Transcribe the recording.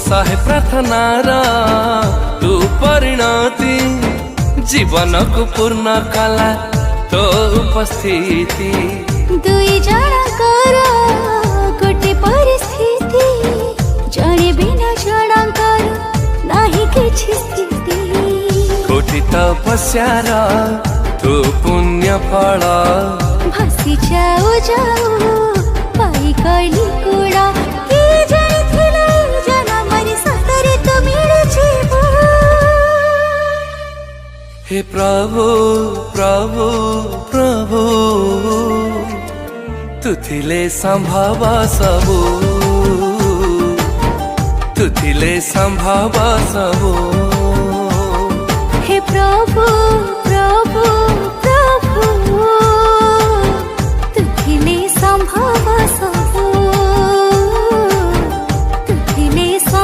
शहे प्रार्थनार तू परिणति जीवन को पूर्ण कला तो उपस्थिति दुई जणकर गोटे परिस्थिति जणे बिना जणकर नाही किछि स्थिति कोटि तपस्यार तू पुण्य फल भासी जाऊ जाऊ पाई कली कुड़ा कि जानिथिला जनमरि सतरे तो मिलु जीव हे प्रभु प्रभु प्रभु तू थिले संभव सबु तू थिले संभव सबु हे प्रभु प्रभु प्रभु